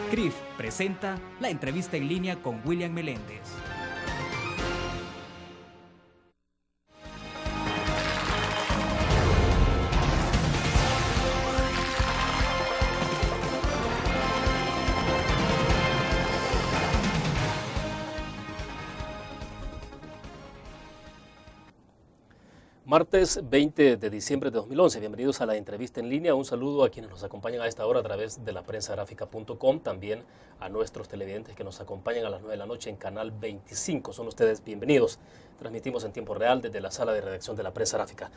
CRIF presenta la entrevista en línea con William Meléndez. Martes 20 de diciembre de 2011, bienvenidos a la entrevista en línea. Un saludo a quienes nos acompañan a esta hora a través de la prensagráfica.com, también a nuestros televidentes que nos acompañan a las 9 de la noche en Canal 25. Son ustedes bienvenidos. Transmitimos en tiempo real desde la sala de redacción de la Prensa Gráfica.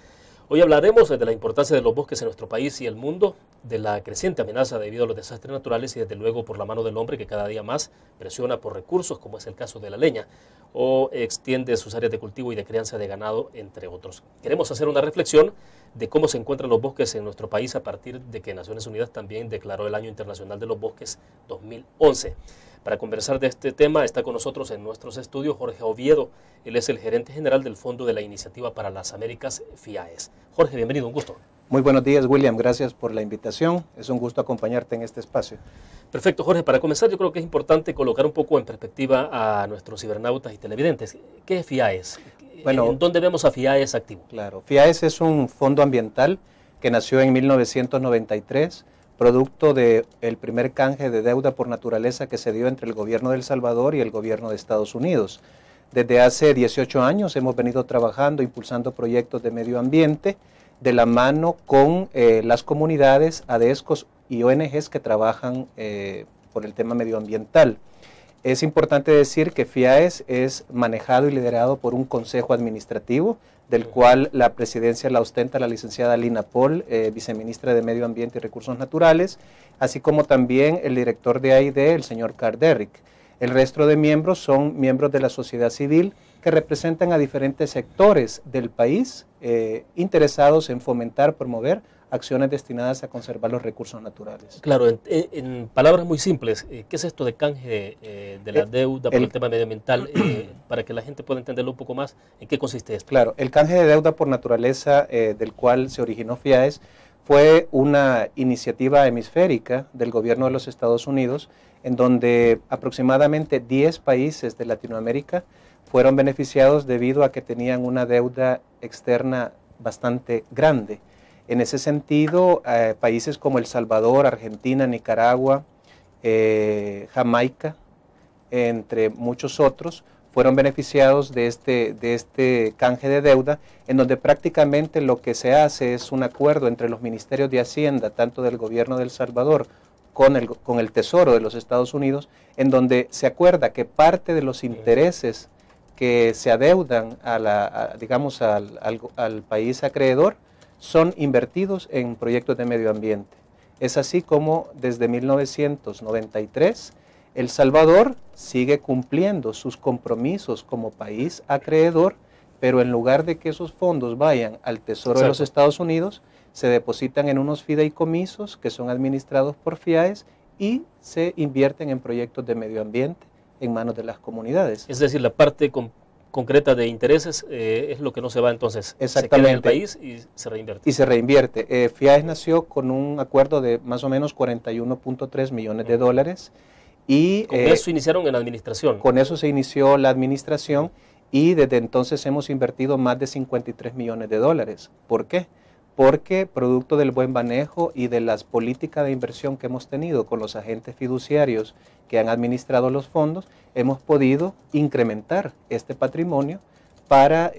Hoy hablaremos de la importancia de los bosques en nuestro país y el mundo, de la creciente amenaza debido a los desastres naturales y desde luego por la mano del hombre que cada día más presiona por recursos, como es el caso de la leña, o extiende sus áreas de cultivo y de crianza de ganado, entre otros. Queremos hacer una reflexión de cómo se encuentran los bosques en nuestro país a partir de que Naciones Unidas también declaró el Año Internacional de los Bosques 2011. Para conversar de este tema está con nosotros en nuestros estudios Jorge Oviedo. Él es el gerente general del Fondo de la Iniciativa para las Américas, FIAES. Jorge, bienvenido, un gusto. Muy buenos días, William. Gracias por la invitación. Es un gusto acompañarte en este espacio. Perfecto, Jorge. Para comenzar, yo creo que es importante colocar un poco en perspectiva a nuestros cibernautas y televidentes. ¿Qué es FIAES? Bueno, ¿dónde vemos a FIAES activo? Claro, FIAES es un fondo ambiental que nació en 1993, producto del primer canje de deuda por naturaleza que se dio entre el gobierno de El Salvador y el gobierno de Estados Unidos. Desde hace 18 años hemos venido trabajando, impulsando proyectos de medio ambiente de la mano con las comunidades, ADESCOS y ONGs que trabajan por el tema medioambiental. Es importante decir que FIAES es manejado y liderado por un consejo administrativo, del cual la presidencia la ostenta la licenciada Lina Paul, viceministra de Medio Ambiente y Recursos Naturales, así como también el director de AID, el señor Carl Derrick. El resto de miembros son miembros de la sociedad civil que representan a diferentes sectores del país interesados en fomentar, promover acciones destinadas a conservar los recursos naturales. Claro, en palabras muy simples, ¿qué es esto de canje de la deuda por el tema medioambiental? Para que la gente pueda entenderlo un poco más, ¿en qué consiste esto? Claro, el canje de deuda por naturaleza del cual se originó FIAES fue una iniciativa hemisférica del gobierno de los Estados Unidos, en donde aproximadamente 10 países de Latinoamérica fueron beneficiados debido a que tenían una deuda externa bastante grande. En ese sentido, países como El Salvador, Argentina, Nicaragua, Jamaica, entre muchos otros, fueron beneficiados de este canje de deuda, en donde prácticamente lo que se hace es un acuerdo entre los ministerios de Hacienda, tanto del gobierno de El Salvador con el Tesoro de los Estados Unidos, en donde se acuerda que parte de los intereses que se adeudan digamos al país acreedor son invertidos en proyectos de medio ambiente. Es así como desde 1993 El Salvador sigue cumpliendo sus compromisos como país acreedor, pero en lugar de que esos fondos vayan al Tesoro de los Estados Unidos, se depositan en unos fideicomisos que son administrados por FIAES y se invierten en proyectos de medio ambiente en manos de las comunidades. Es decir, la parte concreta de intereses es lo que no se va entonces, se queda en el país y se reinvierte. Y se reinvierte. FIAES nació con un acuerdo de más o menos 41.3 millones de dólares. Y, con eso iniciaron en la administración. Con eso se inició la administración y desde entonces hemos invertido más de 53 millones de dólares. ¿Por qué? Porque producto del buen manejo y de las políticas de inversión que hemos tenido con los agentes fiduciarios que han administrado los fondos, hemos podido incrementar este patrimonio para,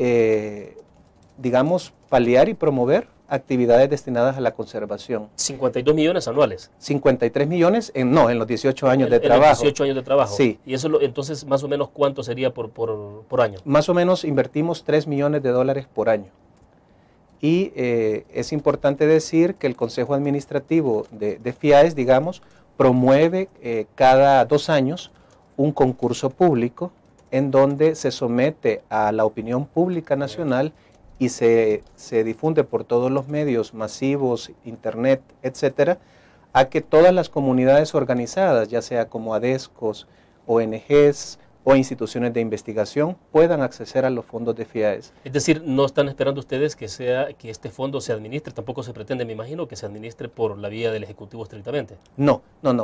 digamos, paliar y promover actividades destinadas a la conservación. 52 millones anuales. 53 millones, en los 18 años de trabajo. En los 18 años de trabajo. Sí. ¿Y eso entonces más o menos cuánto sería por año? Más o menos invertimos 3 millones de dólares por año. Y es importante decir que el Consejo Administrativo de FIAES, digamos, promueve cada 2 años un concurso público en donde se somete a la opinión pública nacional y se difunde por todos los medios masivos, internet, etcétera, a que todas las comunidades organizadas, ya sea como ADESCOS, ONGs o instituciones de investigación puedan acceder a los fondos de FIAES. Es decir, no están esperando ustedes que este fondo se administre, tampoco se pretende, me imagino, que se administre por la vía del Ejecutivo estrictamente. No.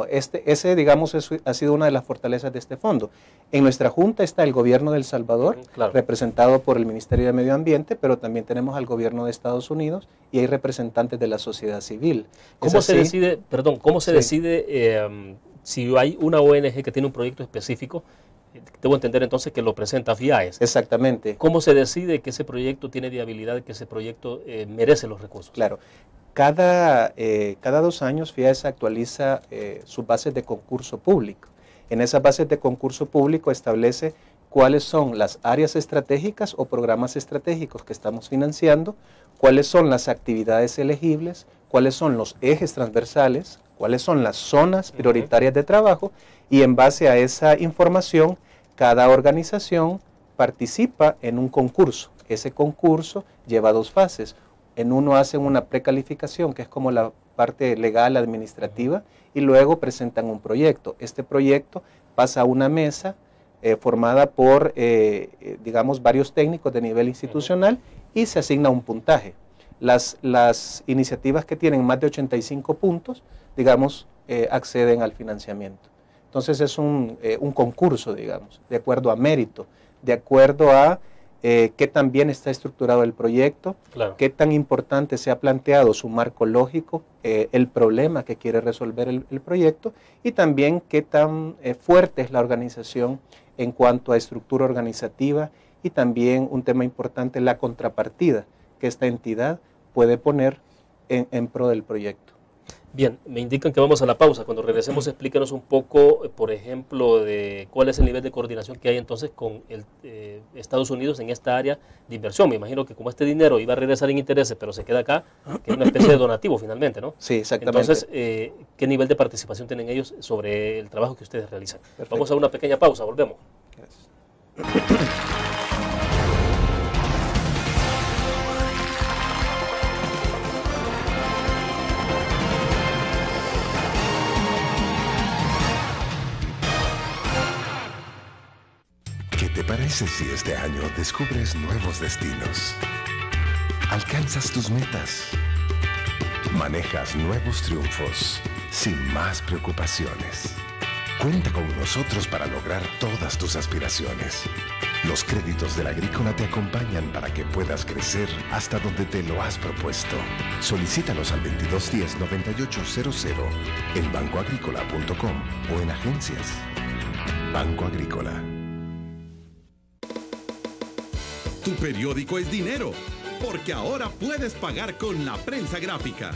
Ese, digamos, ha sido una de las fortalezas de este fondo. En nuestra Junta está el Gobierno de El Salvador, claro, representado por el Ministerio de Medio Ambiente, pero también tenemos al Gobierno de Estados Unidos y hay representantes de la sociedad civil. ¿Cómo se decide, si hay una ONG que tiene un proyecto específico? Debo entender entonces que lo presenta FIAES. Exactamente. ¿Cómo se decide que ese proyecto tiene viabilidad, que ese proyecto merece los recursos? Claro. Cada 2 años FIAES actualiza sus bases de concurso público. En esas bases de concurso público establece cuáles son las áreas estratégicas o programas estratégicos que estamos financiando, cuáles son las actividades elegibles, cuáles son los ejes transversales, cuáles son las zonas prioritarias de trabajo, y en base a esa información, cada organización participa en un concurso. Ese concurso lleva 2 fases. En uno hacen una precalificación, que es como la parte legal, administrativa, y luego presentan un proyecto. Este proyecto pasa a una mesa formada por, digamos, varios técnicos de nivel institucional y se asigna un puntaje. Las iniciativas que tienen más de 85 puntos, digamos, acceden al financiamiento. Entonces es un concurso, digamos, de acuerdo a mérito, de acuerdo a qué tan bien está estructurado el proyecto, claro, qué tan importante se ha planteado su marco lógico, el problema que quiere resolver el proyecto, y también qué tan fuerte es la organización en cuanto a estructura organizativa, y también un tema importante, la contrapartida que esta entidad puede poner en pro del proyecto. Bien, me indican que vamos a la pausa. Cuando regresemos, explíquenos un poco, por ejemplo, de cuál es el nivel de coordinación que hay entonces con Estados Unidos en esta área de inversión. Me imagino que como este dinero iba a regresar en intereses, pero se queda acá, que es una especie de donativo finalmente, ¿no? Sí, exactamente. Entonces, ¿qué nivel de participación tienen ellos sobre el trabajo que ustedes realizan? Perfecto. Vamos a una pequeña pausa, volvemos. Gracias. ¿Qué te parece si este año descubres nuevos destinos? Alcanzas tus metas. Manejas nuevos triunfos sin más preocupaciones. Cuenta con nosotros para lograr todas tus aspiraciones. Los créditos de la Agrícola te acompañan para que puedas crecer hasta donde te lo has propuesto. Solicítalos al 2210-9800 en bancoagricola.com o en agencias. Banco Agrícola. Tu periódico es dinero, porque ahora puedes pagar con la prensa gráfica.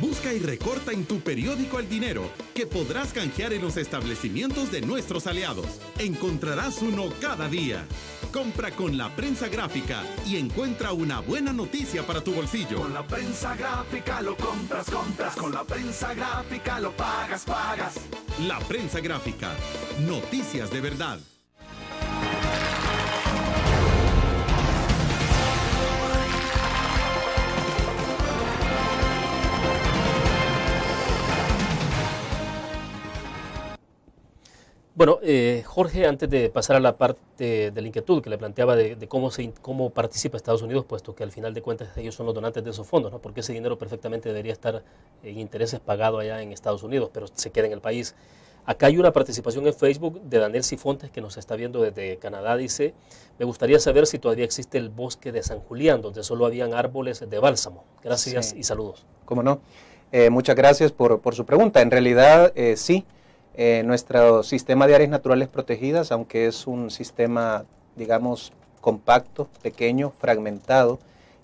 Busca y recorta en tu periódico el dinero, que podrás canjear en los establecimientos de nuestros aliados. Encontrarás uno cada día. Compra con la prensa gráfica y encuentra una buena noticia para tu bolsillo. Con la prensa gráfica lo compras. Con la prensa gráfica lo pagas. La prensa gráfica. Noticias de verdad. Bueno, Jorge, antes de pasar a la parte de la inquietud que le planteaba de cómo participa Estados Unidos, puesto que al final de cuentas ellos son los donantes de esos fondos, ¿no? Porque ese dinero perfectamente debería estar en intereses pagado allá en Estados Unidos, pero se queda en el país. Acá hay una participación en Facebook de Daniel Cifontes, que nos está viendo desde Canadá. Dice: me gustaría saber si todavía existe el bosque de San Julián, donde solo habían árboles de bálsamo. Gracias y saludos. ¿Cómo no? Muchas gracias por su pregunta. En realidad, sí. Nuestro sistema de áreas naturales protegidas, aunque es un sistema, digamos, compacto, pequeño, fragmentado,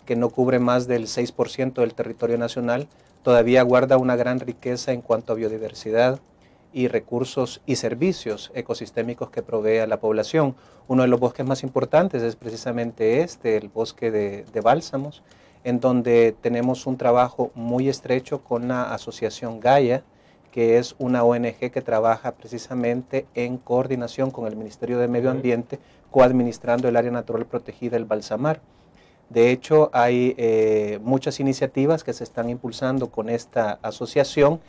que no cubre más del 6% del territorio nacional, todavía guarda una gran riqueza en cuanto a biodiversidad y recursos y servicios ecosistémicos que provee a la población. Uno de los bosques más importantes es precisamente el bosque de bálsamos, en donde tenemos un trabajo muy estrecho con la asociación Gaia, que es una ONG que trabaja precisamente en coordinación con el Ministerio de Medio Ambiente, coadministrando el área natural protegida del Balsamar. De hecho, hay muchas iniciativas que se están impulsando con esta asociación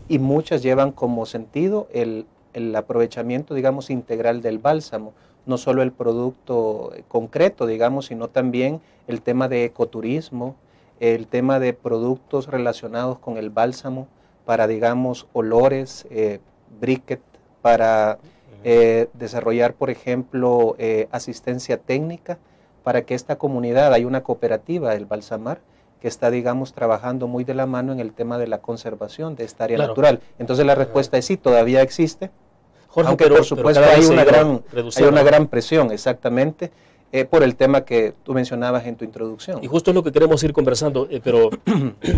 y muchas llevan como sentido el el aprovechamiento, digamos, integral del bálsamo, no solo el producto concreto, digamos, sino también el tema de ecoturismo, el tema de productos relacionados con el bálsamo para, digamos, olores, briquet, para desarrollar, por ejemplo, asistencia técnica para que esta comunidad, hay una cooperativa, el Balsamar, que está, digamos, trabajando muy de la mano en el tema de la conservación de esta área natural. Entonces la respuesta es sí, todavía existe, Jorge, aunque por supuesto hay una gran presión, exactamente, por el tema que tú mencionabas en tu introducción. Y justo es lo que queremos ir conversando, pero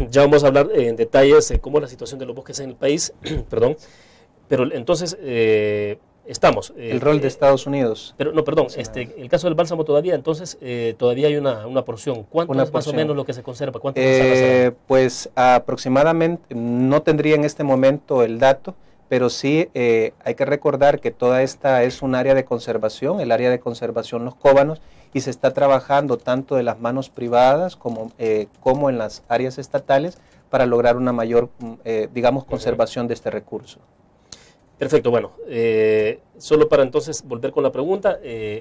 ya vamos a hablar en detalles de cómo es la situación de los bosques en el país, perdón, pero entonces estamos... el rol de Estados Unidos. Pero no, perdón, el caso del bálsamo todavía, entonces todavía hay una porción. ¿Cuánto es más o menos lo que se conserva? Pues aproximadamente, no tendría en este momento el dato, pero sí hay que recordar que toda esta es un área de conservación, el área de conservación Los Cóbanos, y se está trabajando tanto de las manos privadas como en las áreas estatales para lograr una mayor, digamos, conservación de este recurso. Perfecto, bueno, solo para entonces volver con la pregunta,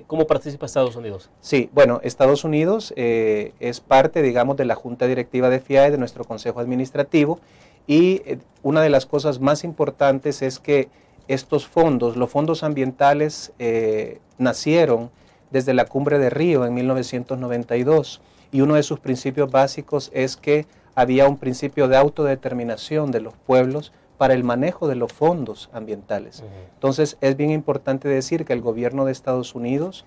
¿cómo participa Estados Unidos? Sí, bueno, Estados Unidos es parte, digamos, de la Junta Directiva de FIAE, de nuestro Consejo Administrativo, y una de las cosas más importantes es que estos fondos, los fondos ambientales, nacieron desde la Cumbre de Río en 1992, y uno de sus principios básicos es que había un principio de autodeterminación de los pueblos para el manejo de los fondos ambientales. Entonces es bien importante decir que el gobierno de Estados Unidos,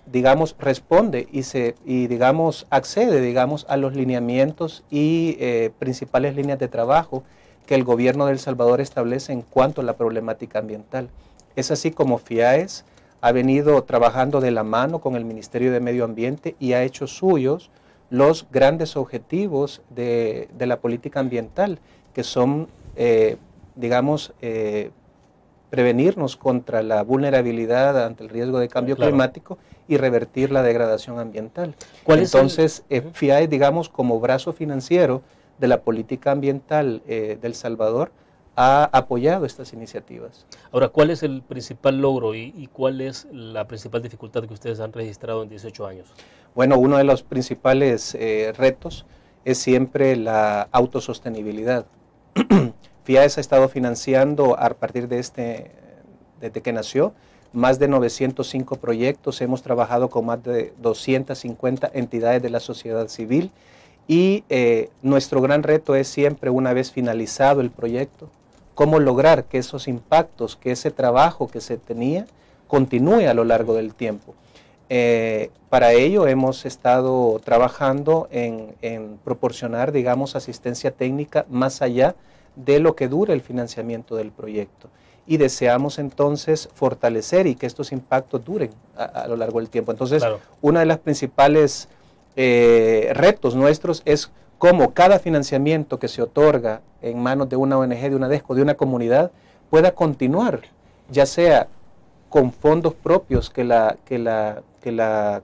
digamos, responde y digamos, accede, digamos, a los lineamientos y principales líneas de trabajo que el gobierno de El Salvador establece en cuanto a la problemática ambiental. Es así como FIAES ha venido trabajando de la mano con el Ministerio de Medio Ambiente y ha hecho suyos los grandes objetivos de la política ambiental, que son, digamos, prevenirnos contra la vulnerabilidad ante el riesgo de cambio climático y revertir la degradación ambiental. Entonces, FIAE, digamos, como brazo financiero de la política ambiental de El Salvador, ha apoyado estas iniciativas. Ahora, ¿cuál es el principal logro y cuál es la principal dificultad que ustedes han registrado en 18 años? Bueno, uno de los principales retos es siempre la autosostenibilidad. FIAES ha estado financiando a partir de desde que nació, más de 905 proyectos, hemos trabajado con más de 250 entidades de la sociedad civil y nuestro gran reto es siempre, una vez finalizado el proyecto, cómo lograr que esos impactos, que ese trabajo que se tenía, continúe a lo largo del tiempo. Para ello hemos estado trabajando en proporcionar, digamos, asistencia técnica más allá de lo que dure el financiamiento del proyecto. Y deseamos entonces fortalecer y que estos impactos duren a lo largo del tiempo. Entonces, una de las principales retos nuestros es cómo cada financiamiento que se otorga en manos de una ONG, de una DESCO, de una comunidad, pueda continuar, ya sea con fondos propios que la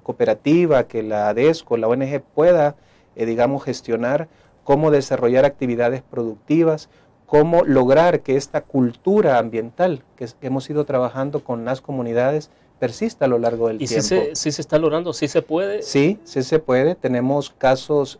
cooperativa, que la DESCO, la ONG pueda, digamos, gestionar, cómo desarrollar actividades productivas, cómo lograr que esta cultura ambiental que hemos ido trabajando con las comunidades persista a lo largo del tiempo. ¿Y sí se está logrando? ¿Sí se puede? Sí, sí se puede. Tenemos casos,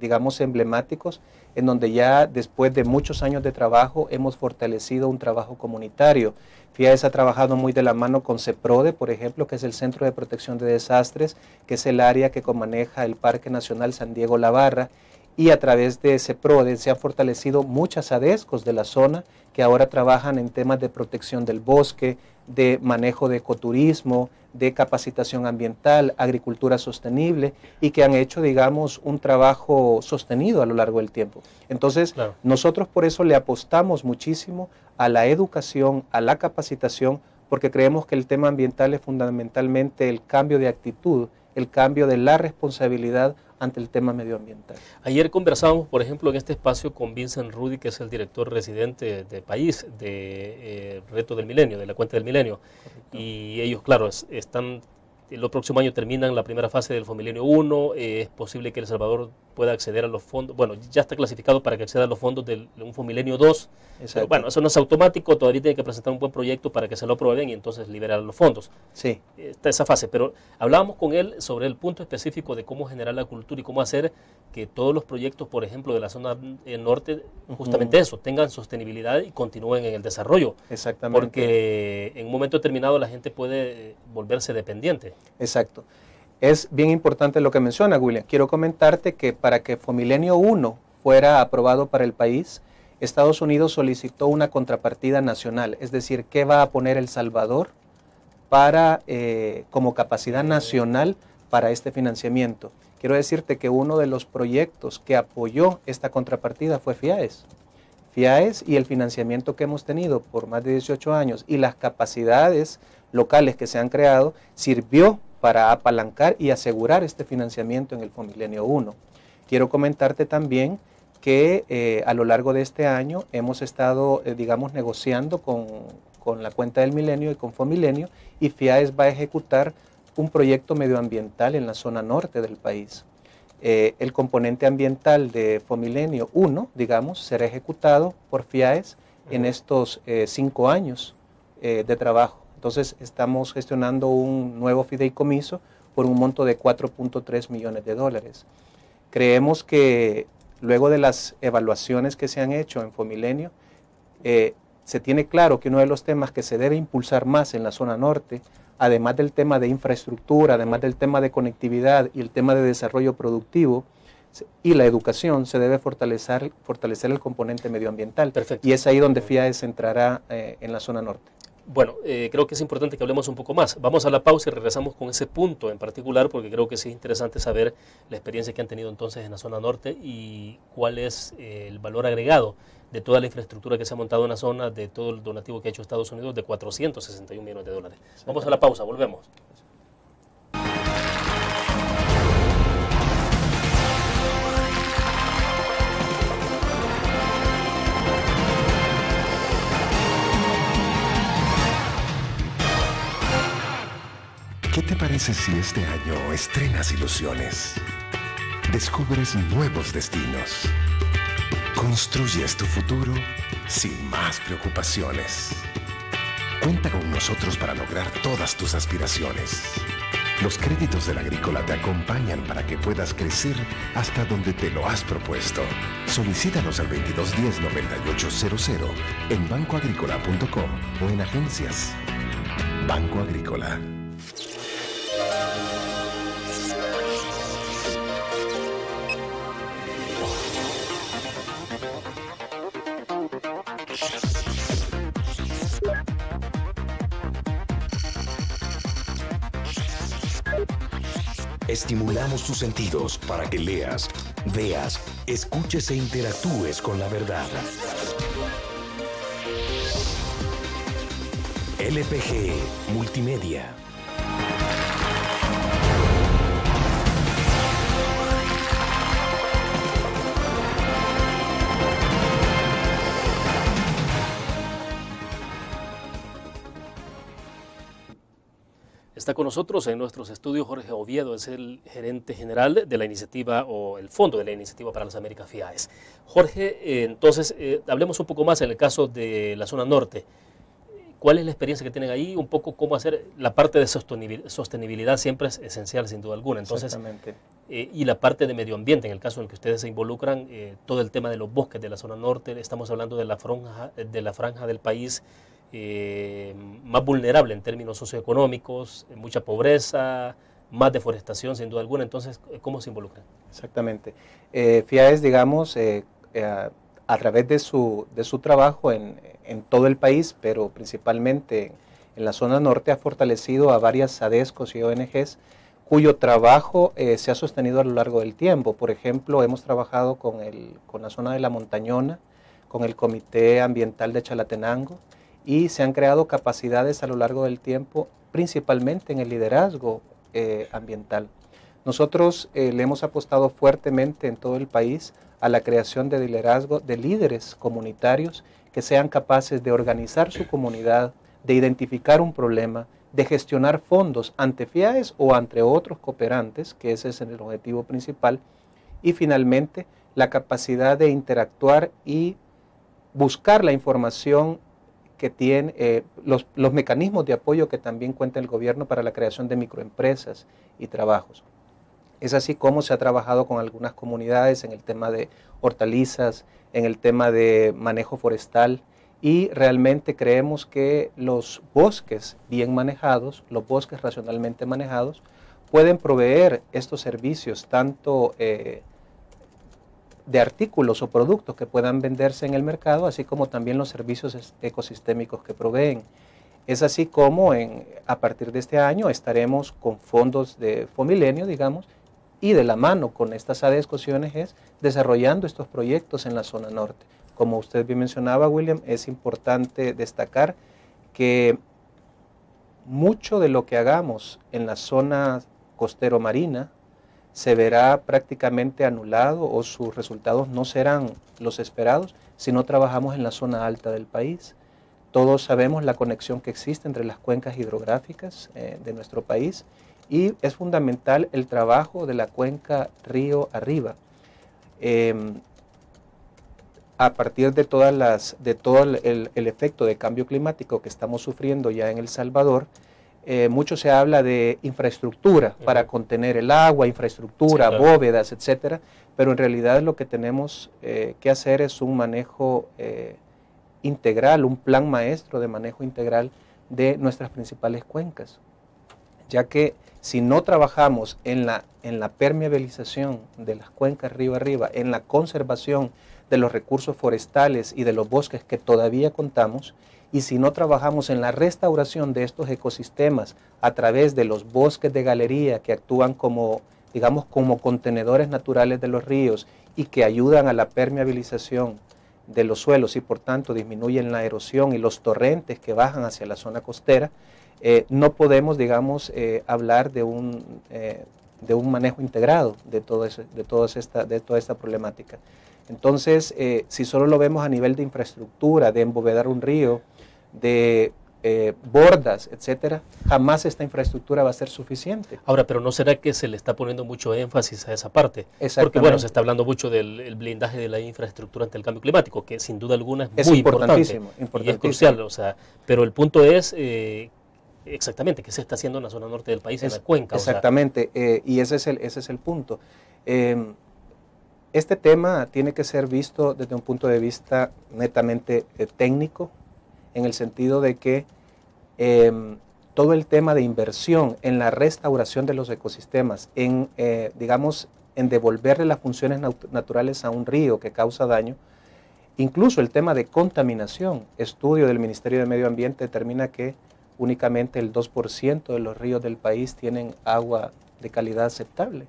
digamos, emblemáticos en donde ya después de muchos años de trabajo hemos fortalecido un trabajo comunitario. FIAES ha trabajado muy de la mano con CEPRODE, por ejemplo, que es el Centro de Protección de Desastres, que es el área que comaneja el Parque Nacional San Diego La Barra, y a través de CEPRODE se han fortalecido muchas ADESCOs de la zona que ahora trabajan en temas de protección del bosque, de manejo de ecoturismo, de capacitación ambiental, agricultura sostenible, y que han hecho, digamos, un trabajo sostenido a lo largo del tiempo. Entonces, nosotros por eso le apostamos muchísimo a la educación, a la capacitación, porque creemos que el tema ambiental es fundamentalmente el cambio de actitud, el cambio de la responsabilidad ante el tema medioambiental. Ayer conversábamos, por ejemplo, en este espacio con Vincent Rudy, que es el director residente de país de Reto del Milenio, de la Cuenta del Milenio. Correcto. Y ellos, claro, están el próximo año terminan la primera fase del Fomilenio 1, es posible que El Salvador pueda acceder a los fondos, bueno, ya está clasificado para que acceda a los fondos de un Fomilenio 2, pero bueno, eso no es automático, todavía tiene que presentar un buen proyecto para que se lo aprueben y entonces liberar los fondos. Sí. Está esa fase, pero hablábamos con él sobre el punto específico de cómo generar la cultura y cómo hacer que todos los proyectos, por ejemplo, de la zona norte, justamente eso, tengan sostenibilidad y continúen en el desarrollo. Exactamente. Porque en un momento determinado la gente puede volverse dependiente. Exacto. Es bien importante lo que menciona, William. Quiero comentarte que para que Fomilenio 1 fuera aprobado para el país, Estados Unidos solicitó una contrapartida nacional, es decir, ¿qué va a poner El Salvador para, como capacidad nacional para este financiamiento? Quiero decirte que uno de los proyectos que apoyó esta contrapartida fue FIAES. FIAES y el financiamiento que hemos tenido por más de 18 años y las capacidades locales que se han creado sirvió para apalancar y asegurar este financiamiento en el Fomilenio 1. Quiero comentarte también que a lo largo de este año hemos estado, digamos, negociando con la Cuenta del Milenio y con Fomilenio, y FIAES va a ejecutar un proyecto medioambiental en la zona norte del país. El componente ambiental de Fomilenio 1, digamos, será ejecutado por FIAES en estos 5 años de trabajo. Entonces estamos gestionando un nuevo fideicomiso por un monto de 4.3 millones de dólares. Creemos que luego de las evaluaciones que se han hecho en Fomilenio, se tiene claro que uno de los temas que se debe impulsar más en la zona norte, además del tema de infraestructura, además del tema de conectividad y el tema de desarrollo productivo y la educación, se debe fortalecer el componente medioambiental. Perfecto. Y es ahí donde FIAES entrará en la zona norte. Bueno, creo que es importante que hablemos un poco más. Vamos a la pausa y regresamos con ese punto en particular, porque creo que sí es interesante saber la experiencia que han tenido entonces en la zona norte y cuál es el valor agregado de toda la infraestructura que se ha montado en la zona, de todo el donativo que ha hecho Estados Unidos de 461 millones de dólares. Vamos a la pausa, volvemos. ¿Qué te parece si este año estrenas ilusiones? Descubres nuevos destinos. Construyes tu futuro sin más preocupaciones. Cuenta con nosotros para lograr todas tus aspiraciones. Los créditos del Agrícola te acompañan para que puedas crecer hasta donde te lo has propuesto. Solicítanos al 2210-9800 en bancoagricola.com o en agencias. Banco Agrícola. Estimulamos tus sentidos para que leas, veas, escuches e interactúes con la verdad. LPG Multimedia. Está con nosotros en nuestros estudios Jorge Oviedo, es el gerente general de la iniciativa o el fondo de la iniciativa para las Américas FIAES. Jorge, entonces, hablemos un poco más en el caso de la zona norte. ¿Cuál es la experiencia que tienen ahí? Un poco cómo hacer, la parte de sostenibilidad siempre es esencial sin duda alguna. Entonces, exactamente. Y la parte de medio ambiente, en el caso en el que ustedes se involucran, todo el tema de los bosques de la zona norte, estamos hablando de la franja del país más vulnerable en términos socioeconómicos, mucha pobreza, más deforestación sin duda alguna. Entonces, ¿cómo se involucran? Exactamente. FIAES, digamos, a través de su trabajo en todo el país, pero principalmente en la zona norte, ha fortalecido a varias ADESCOs y ONGs cuyo trabajo se ha sostenido a lo largo del tiempo. Por ejemplo, hemos trabajado con la zona de La Montañona, con el Comité Ambiental de Chalatenango, y se han creado capacidades a lo largo del tiempo, principalmente en el liderazgo ambiental. Nosotros le hemos apostado fuertemente en todo el país a la creación de liderazgo de líderes comunitarios que sean capaces de organizar su comunidad, de identificar un problema, de gestionar fondos ante FIAES o ante otros cooperantes, que ese es el objetivo principal, y finalmente la capacidad de interactuar y buscar la información que tiene, los mecanismos de apoyo que también cuenta el gobierno para la creación de microempresas y trabajos. Es así como se ha trabajado con algunas comunidades en el tema de hortalizas, en el tema de manejo forestal, y realmente creemos que los bosques bien manejados, los bosques racionalmente manejados, pueden proveer estos servicios tanto de artículos o productos que puedan venderse en el mercado, así como también los servicios ecosistémicos que proveen. Es así como a partir de este año estaremos con fondos de Fomilenio, digamos, y de la mano con estas ADES-COSIONES desarrollando estos proyectos en la zona norte. Como usted bien mencionaba, William, es importante destacar que mucho de lo que hagamos en la zona costero-marina se verá prácticamente anulado o sus resultados no serán los esperados si no trabajamos en la zona alta del país. Todos sabemos la conexión que existe entre las cuencas hidrográficas de nuestro país y es fundamental el trabajo de la cuenca río arriba. A partir de todo el efecto de cambio climático que estamos sufriendo ya en El Salvador, mucho se habla de infraestructura para contener el agua, infraestructura, sí, claro, bóvedas, etcétera, pero en realidad lo que tenemos que hacer es un manejo integral, un plan maestro de manejo integral de nuestras principales cuencas, ya que si no trabajamos en la permeabilización de las cuencas río arriba, en la conservación de los recursos forestales y de los bosques que todavía contamos, y si no trabajamos en la restauración de estos ecosistemas a través de los bosques de galería que actúan como, digamos, como contenedores naturales de los ríos y que ayudan a la permeabilización de los suelos y por tanto disminuyen la erosión y los torrentes que bajan hacia la zona costera, no podemos, digamos, hablar de un manejo integrado de toda esta problemática. Entonces, si solo lo vemos a nivel de infraestructura, de embovedar un río, de bordas, etcétera, jamás esta infraestructura va a ser suficiente. Ahora, pero ¿no será que se le está poniendo mucho énfasis a esa parte? Porque, bueno, se está hablando mucho del blindaje de la infraestructura ante el cambio climático, que sin duda alguna es muy importante y es crucial, o sea, pero el punto es exactamente qué se está haciendo en la zona norte del país, en la cuenca. Exactamente, y ese es el punto. Este tema tiene que ser visto desde un punto de vista netamente técnico, en el sentido de que todo el tema de inversión en la restauración de los ecosistemas, digamos, en devolverle las funciones naturales a un río que causa daño, incluso el tema de contaminación, estudio del Ministerio de Medio Ambiente determina que únicamente el 2% de los ríos del país tienen agua de calidad aceptable,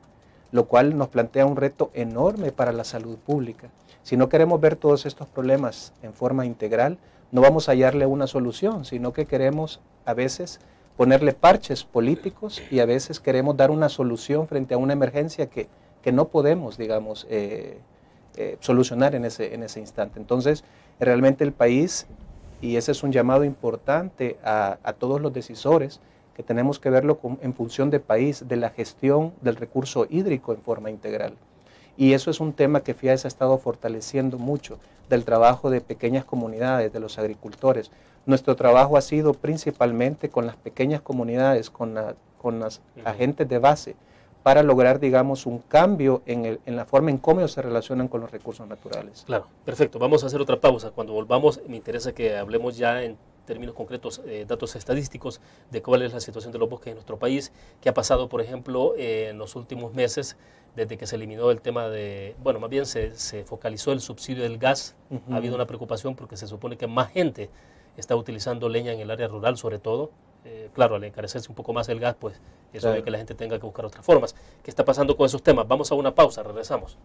lo cual nos plantea un reto enorme para la salud pública. Si no queremos ver todos estos problemas en forma integral, no vamos a hallarle una solución, sino que queremos a veces ponerle parches políticos y a veces queremos dar una solución frente a una emergencia que no podemos, digamos, solucionar en ese instante. Entonces, realmente el país, y ese es un llamado importante a todos los decisores, que tenemos que verlo en función de país, de la gestión del recurso hídrico en forma integral. Y eso es un tema que FIAES ha estado fortaleciendo mucho, del trabajo de pequeñas comunidades, de los agricultores. Nuestro trabajo ha sido principalmente con las pequeñas comunidades, con las agentes de base, para lograr, digamos, un cambio en la forma en cómo ellos se relacionan con los recursos naturales. Claro, perfecto. Vamos a hacer otra pausa. Cuando volvamos, me interesa que hablemos ya en términos concretos, datos estadísticos de cuál es la situación de los bosques en nuestro país, qué ha pasado, por ejemplo, en los últimos meses, desde que se eliminó el tema de, bueno, más bien se focalizó el subsidio del gas. Ha habido una preocupación porque se supone que más gente está utilizando leña en el área rural, sobre todo. Claro, al encarecerse un poco más el gas, pues es obvio que la gente tenga que buscar otras formas. ¿Qué está pasando con esos temas? Vamos a una pausa, regresamos.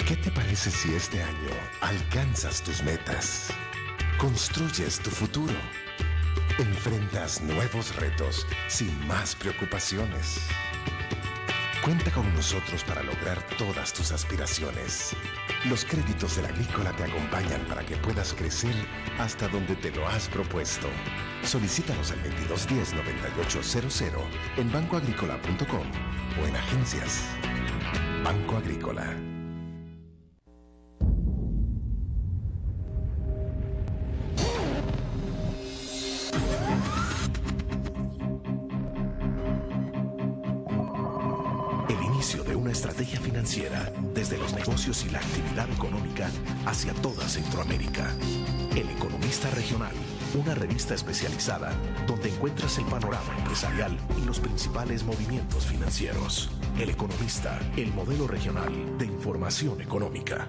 ¿Qué te parece si este año alcanzas tus metas? Construyes tu futuro. enfrentas nuevos retos sin más preocupaciones. Cuenta con nosotros para lograr todas tus aspiraciones. Los créditos de la Agrícola te acompañan para que puedas crecer hasta donde te lo has propuesto. Solicítalos al 2210-9800 en bancoagricola.com o en agencias. Banco Agrícola. El inicio de una estrategia financiera desde los negocios y la actividad económica hacia toda Centroamérica. El Economista Regional, una revista especializada donde encuentras el panorama empresarial y los principales movimientos financieros. El Economista, el modelo regional de información económica.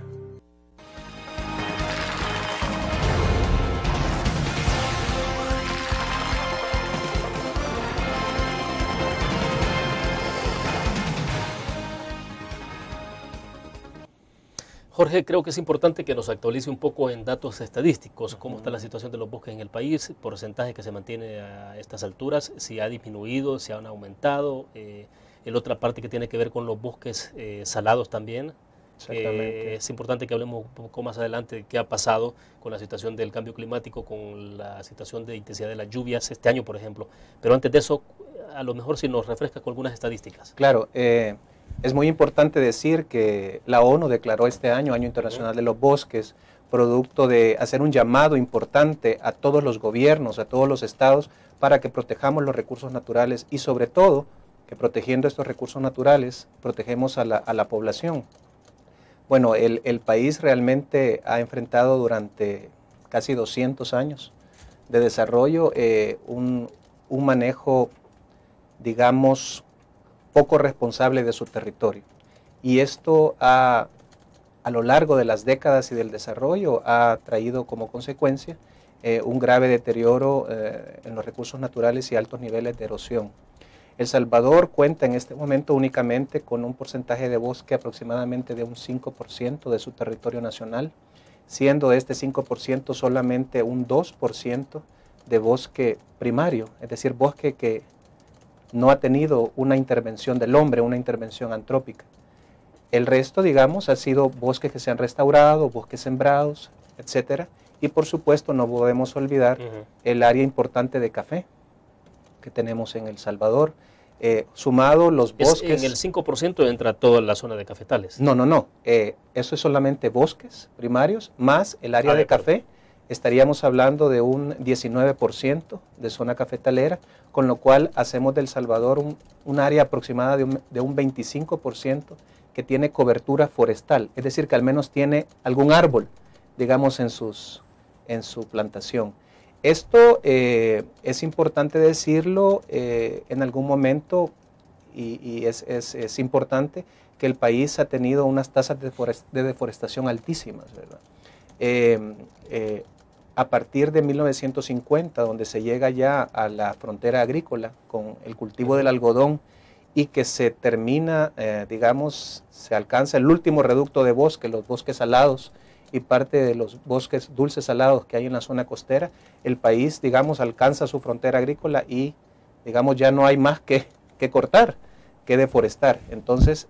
Jorge, creo que es importante que nos actualice un poco en datos estadísticos, cómo está la situación de los bosques en el país, porcentaje que se mantiene a estas alturas, si ha disminuido, si han aumentado, la otra parte que tiene que ver con los bosques salados también. Es importante que hablemos un poco más adelante de qué ha pasado con la situación del cambio climático, con la situación de intensidad de las lluvias este año, por ejemplo. Pero antes de eso, a lo mejor si nos refresca con algunas estadísticas. Claro, es muy importante decir que la ONU declaró este año, Año Internacional de los Bosques, producto de hacer un llamado importante a todos los gobiernos, a todos los estados, para que protejamos los recursos naturales y sobre todo que protegiendo estos recursos naturales, protegemos a la población. Bueno, el país realmente ha enfrentado durante casi 200 años de desarrollo un manejo, digamos, poco responsable de su territorio. Y esto a lo largo de las décadas y del desarrollo ha traído como consecuencia un grave deterioro en los recursos naturales y altos niveles de erosión. El Salvador cuenta en este momento únicamente con un porcentaje de bosque aproximadamente de un 5% de su territorio nacional, siendo de este 5% solamente un 2% de bosque primario, es decir, bosque que no ha tenido una intervención del hombre, una intervención antrópica. El resto, digamos, ha sido bosques que se han restaurado, bosques sembrados, etcétera. Y por supuesto no podemos olvidar el área importante de café que tenemos en El Salvador. Sumado los bosques... En el 5% entra toda la zona de cafetales. No. Eso es solamente bosques primarios, más el área de café. Estaríamos hablando de un 19% de zona cafetalera, con lo cual hacemos del Salvador un área aproximada de un 25% que tiene cobertura forestal, es decir, que al menos tiene algún árbol, digamos, en su plantación. Esto es importante decirlo en algún momento y es importante que el país ha tenido unas tasas de deforestación altísimas, ¿verdad? A partir de 1950, donde se llega ya a la frontera agrícola con el cultivo del algodón y que se termina, digamos, se alcanza el último reducto de bosque, los bosques salados y parte de los bosques dulces salados que hay en la zona costera, el país, digamos, alcanza su frontera agrícola y, digamos, ya no hay más que cortar, que deforestar. Entonces,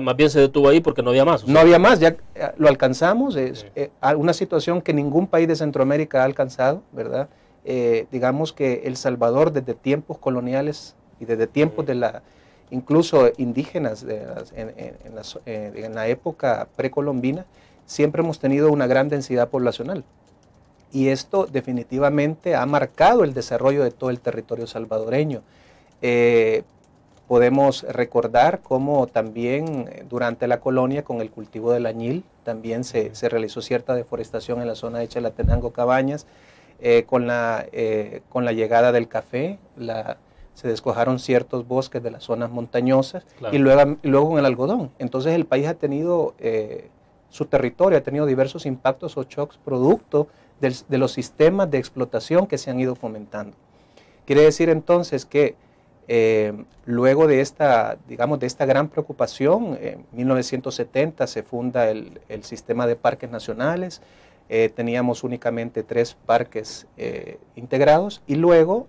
más bien se detuvo ahí porque no había más. No había más, ya lo alcanzamos, una situación que ningún país de Centroamérica ha alcanzado, ¿verdad? Digamos que El Salvador desde tiempos coloniales y desde tiempos incluso indígenas en la época precolombina, siempre hemos tenido una gran densidad poblacional. Y esto definitivamente ha marcado el desarrollo de todo el territorio salvadoreño. Podemos recordar cómo también durante la colonia con el cultivo del añil también se realizó cierta deforestación en la zona de Chalatenango, Cabañas. Con la llegada del café se despojaron ciertos bosques de las zonas montañosas, claro. y luego con el algodón. Entonces el país ha tenido, su territorio ha tenido diversos impactos o shocks producto de los sistemas de explotación que se han ido fomentando. Quiere decir entonces que luego de esta gran preocupación, en 1970 se funda el sistema de parques nacionales, teníamos únicamente 3 parques integrados y luego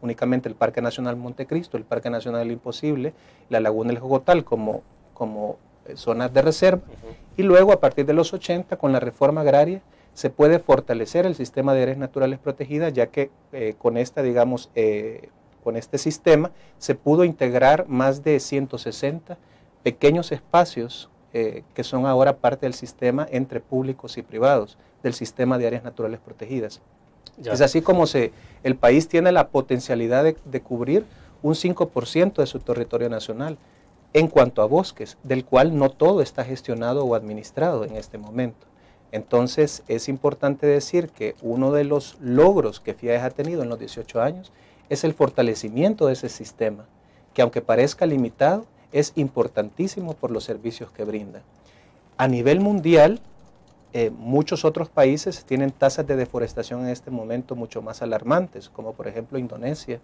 únicamente el Parque Nacional Montecristo, el Parque Nacional del Imposible, la Laguna del Jogotal como zonas de reserva. Y luego a partir de los 80 con la reforma agraria se puede fortalecer el sistema de áreas naturales protegidas, ya que con este sistema se pudo integrar más de 160 pequeños espacios que son ahora parte del sistema entre públicos y privados, del sistema de áreas naturales protegidas. Ya. Es así como el país tiene la potencialidad de cubrir un 5% de su territorio nacional en cuanto a bosques, del cual no todo está gestionado o administrado en este momento. Entonces es importante decir que uno de los logros que FIAES ha tenido en los 18 años es el fortalecimiento de ese sistema, que aunque parezca limitado, es importantísimo por los servicios que brinda. A nivel mundial, muchos otros países tienen tasas de deforestación en este momento mucho más alarmantes, como por ejemplo Indonesia,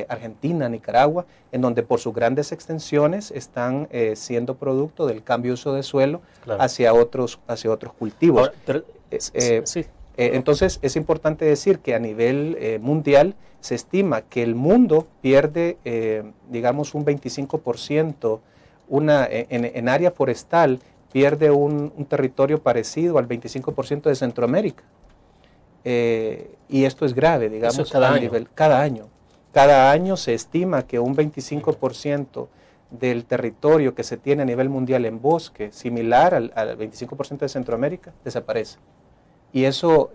Argentina, Nicaragua, en donde por sus grandes extensiones están siendo producto del cambio de uso de suelo, claro, hacia otros cultivos. Ahora, pero, sí. Entonces es importante decir que a nivel mundial se estima que el mundo pierde, digamos, un 25%, en área forestal pierde un territorio parecido al 25% de Centroamérica. Y esto es grave, digamos, cada año. Cada año se estima que un 25% del territorio que se tiene a nivel mundial en bosque, similar al 25% de Centroamérica, desaparece. Y eso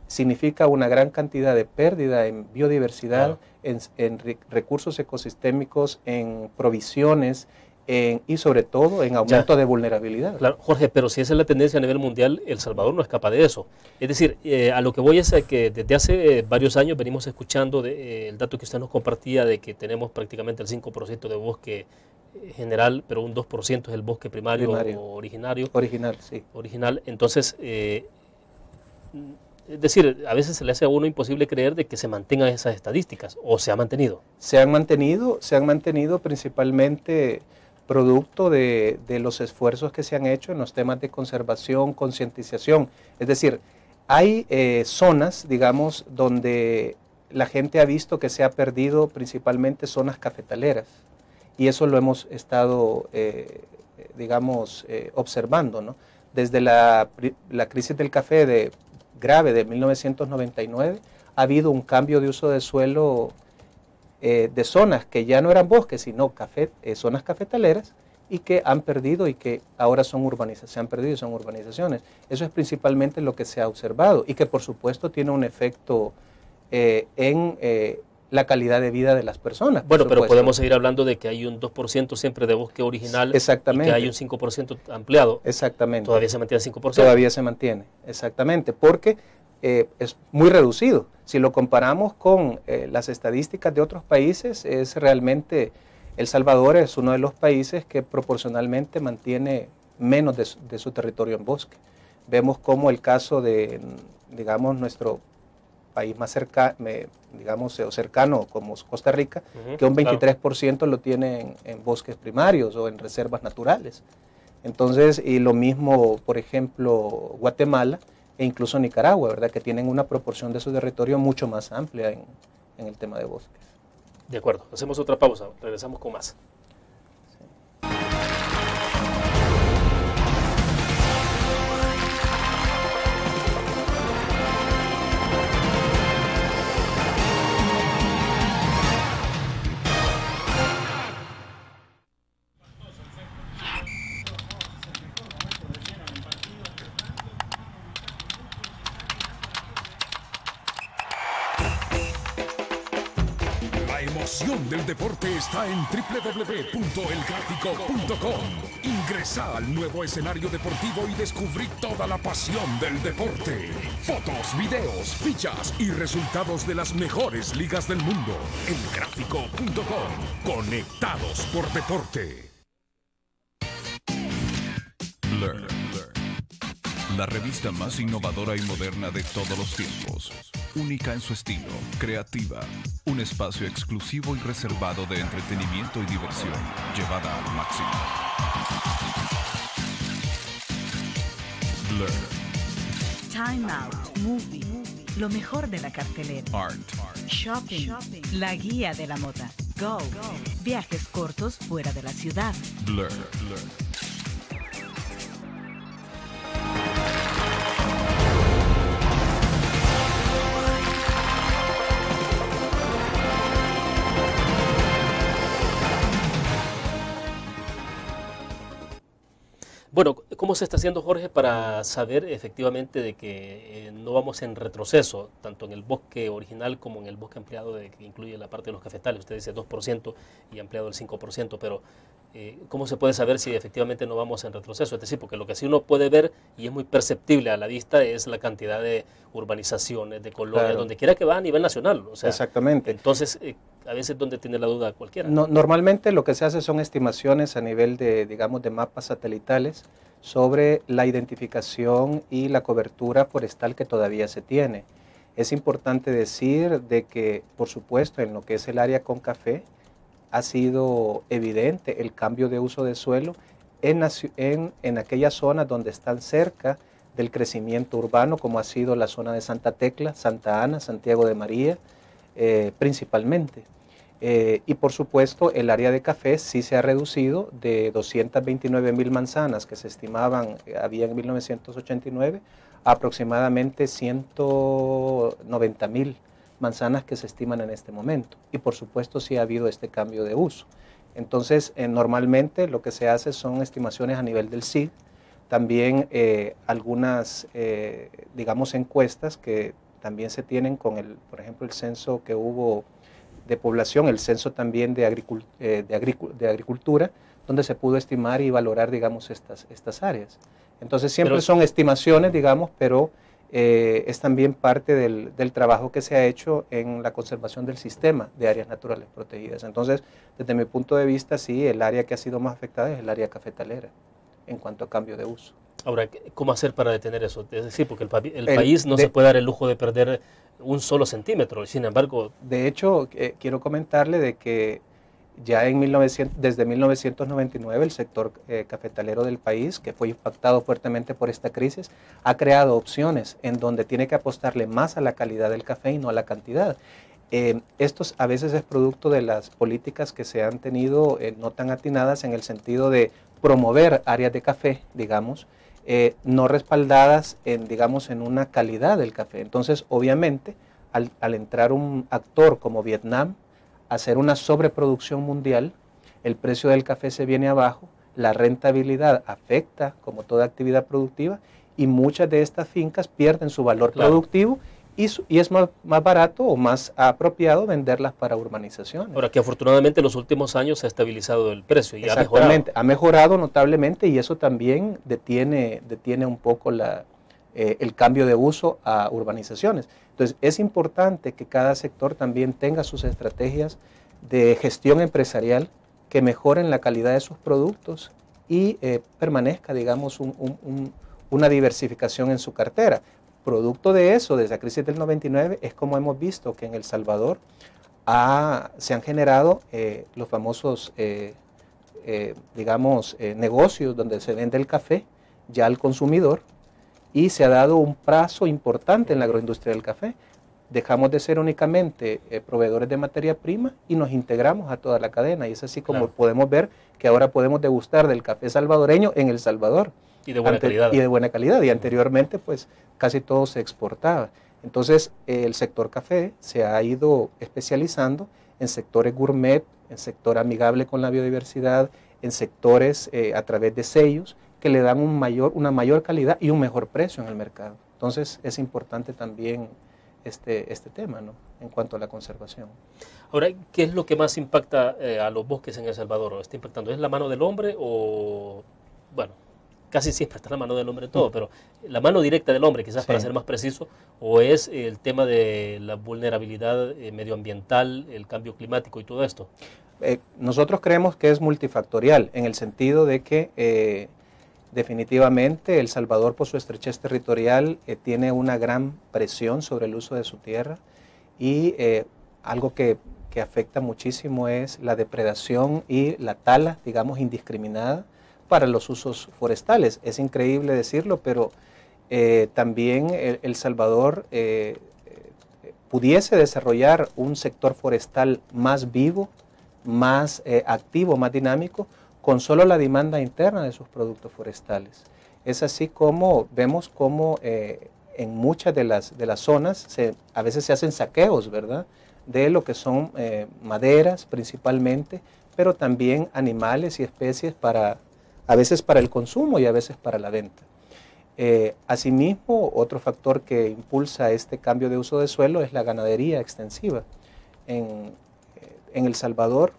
significa una gran cantidad de pérdida en biodiversidad, claro, en recursos ecosistémicos, en provisiones, y sobre todo en aumento de vulnerabilidad. Claro, Jorge, pero si esa es la tendencia a nivel mundial, El Salvador no escapa de eso. Es decir, a lo que voy es a que desde hace varios años venimos escuchando el dato que usted nos compartía de que tenemos prácticamente el 5% de bosque general, pero un 2% es el bosque primario. O originario. Original, sí. Original. Entonces, es decir, a veces se le hace a uno imposible creer de que se mantengan esas estadísticas, ¿o se ha mantenido? Se han mantenido principalmente producto de los esfuerzos que se han hecho en los temas de conservación, concientización. Es decir, hay zonas, digamos, donde la gente ha visto que se ha perdido principalmente zonas cafetaleras, y eso lo hemos estado, digamos, observando, ¿no? Desde la crisis del café grave de 1999, ha habido un cambio de uso de suelo de zonas que ya no eran bosques, sino zonas cafetaleras, y que han perdido y que ahora se han perdido y son urbanizaciones. Eso es principalmente lo que se ha observado y que por supuesto tiene un efecto en la calidad de vida de las personas. Bueno, pero podemos seguir hablando de que hay un 2% siempre de bosque original. Exactamente. Y que hay un 5% ampliado. Exactamente. Todavía se mantiene el 5%. Todavía se mantiene, exactamente, porque es muy reducido. Si lo comparamos con las estadísticas de otros países, es realmente, El Salvador es uno de los países que proporcionalmente mantiene menos de su territorio en bosque. Vemos como el caso de, digamos, nuestro país más cercano, como Costa Rica, que un 23% lo tiene en bosques primarios o en reservas naturales. Entonces, y lo mismo, por ejemplo, Guatemala, e incluso Nicaragua, ¿verdad?, que tienen una proporción de su territorio mucho más amplia en el tema de bosques. De acuerdo, hacemos otra pausa, regresamos con más. La emoción del deporte está en www.elgráfico.com. Ingresa al nuevo escenario deportivo y descubrí toda la pasión del deporte. Fotos, videos, fichas y resultados de las mejores ligas del mundo. Elgráfico.com. Conectados por deporte. Blur. La revista más innovadora y moderna de todos los tiempos. Única en su estilo, creativa. Un espacio exclusivo y reservado de entretenimiento y diversión, llevada al máximo. Blur. Time Out, Movie, lo mejor de la cartelera. Art. Shopping, la guía de la moda. Go, viajes cortos fuera de la ciudad. Blur. Bueno, ¿cómo se está haciendo, Jorge, para saber efectivamente de que no vamos en retroceso, tanto en el bosque original como en el bosque ampliado, que incluye la parte de los cafetales? Usted dice 2% y ampliado el 5%, pero ¿cómo se puede saber si efectivamente no vamos en retroceso? Es decir, porque lo que sí uno puede ver, y es muy perceptible a la vista, es la cantidad de urbanizaciones, de colonias, claro, donde quiera que va a nivel nacional. O sea, exactamente. Entonces, a veces donde tiene la duda cualquiera. No, normalmente lo que se hace son estimaciones a nivel de, digamos, de mapas satelitales sobre la identificación y la cobertura forestal que todavía se tiene. Es importante decir de que, por supuesto, en lo que es el área con café, ha sido evidente el cambio de uso de suelo en aquellas zonas donde están cerca del crecimiento urbano, como ha sido la zona de Santa Tecla, Santa Ana, Santiago de María, principalmente. Y por supuesto el área de café sí se ha reducido de 229.000 manzanas que se estimaban había en 1989 a aproximadamente 190.000 manzanas que se estiman en este momento. Y por supuesto sí ha habido este cambio de uso. Entonces normalmente lo que se hace son estimaciones a nivel del SIG, también algunas digamos encuestas que también se tienen con por ejemplo el censo que hubo de población, el censo también de agricultura, donde se pudo estimar y valorar, digamos, estas áreas. Entonces siempre son estimaciones, digamos, pero es también parte del trabajo que se ha hecho en la conservación del sistema de áreas naturales protegidas. Entonces, desde mi punto de vista, sí, el área que ha sido más afectada es el área cafetalera, en cuanto a cambio de uso. Ahora, ¿cómo hacer para detener eso? Es decir, porque el país no se puede dar el lujo de perder un solo centímetro, sin embargo... De hecho, quiero comentarle de que ya desde 1999 el sector cafetalero del país, que fue impactado fuertemente por esta crisis, ha creado opciones en donde tiene que apostarle más a la calidad del café y no a la cantidad. Esto a veces es producto de las políticas que se han tenido no tan atinadas en el sentido de promover áreas de café, digamos, no respaldadas digamos, en una calidad del café. Entonces, obviamente, al entrar un actor como Vietnam, hacer una sobreproducción mundial, el precio del café se viene abajo, la rentabilidad afecta como toda actividad productiva y muchas de estas fincas pierden su valor productivo y es más barato o más apropiado venderlas para urbanizaciones. Ahora que afortunadamente en los últimos años se ha estabilizado el precio y ha mejorado notablemente y eso también detiene un poco el cambio de uso a urbanizaciones. Entonces es importante que cada sector también tenga sus estrategias de gestión empresarial que mejoren la calidad de sus productos y permanezca, digamos, una diversificación en su cartera. Producto de eso, desde la crisis del 99, es como hemos visto que en El Salvador se han generado los famosos, digamos, negocios donde se vende el café ya al consumidor y se ha dado un paso importante en la agroindustria del café. Dejamos de ser únicamente proveedores de materia prima y nos integramos a toda la cadena y es así como podemos ver que ahora podemos degustar del café salvadoreño en El Salvador. Y de buena calidad. Y de buena calidad. Y anteriormente, pues, casi todo se exportaba. Entonces, el sector café se ha ido especializando en sectores gourmet, en sector amigable con la biodiversidad, en sectores a través de sellos que le dan una mayor calidad y un mejor precio en el mercado. Entonces, es importante también este tema, ¿no?, en cuanto a la conservación. Ahora, ¿qué es lo que más impacta a los bosques en El Salvador? ¿O está impactando? ¿Es la mano del hombre o, bueno, casi siempre está la mano del hombre en todo, pero la mano directa del hombre, quizás para ser más preciso, o es el tema de la vulnerabilidad medioambiental, el cambio climático y todo esto? Nosotros creemos que es multifactorial, en el sentido de que definitivamente El Salvador, por su estrechez territorial, tiene una gran presión sobre el uso de su tierra y algo que afecta muchísimo es la depredación y la tala, digamos, indiscriminada para los usos forestales. Es increíble decirlo, pero también El Salvador pudiese desarrollar un sector forestal más vivo, más activo, más dinámico, con solo la demanda interna de sus productos forestales. Es así como vemos como en muchas de las zonas a veces se hacen saqueos, ¿verdad?, de lo que son maderas principalmente, pero también animales y especies a veces para el consumo y a veces para la venta. Asimismo, otro factor que impulsa este cambio de uso de suelo es la ganadería extensiva. En El Salvador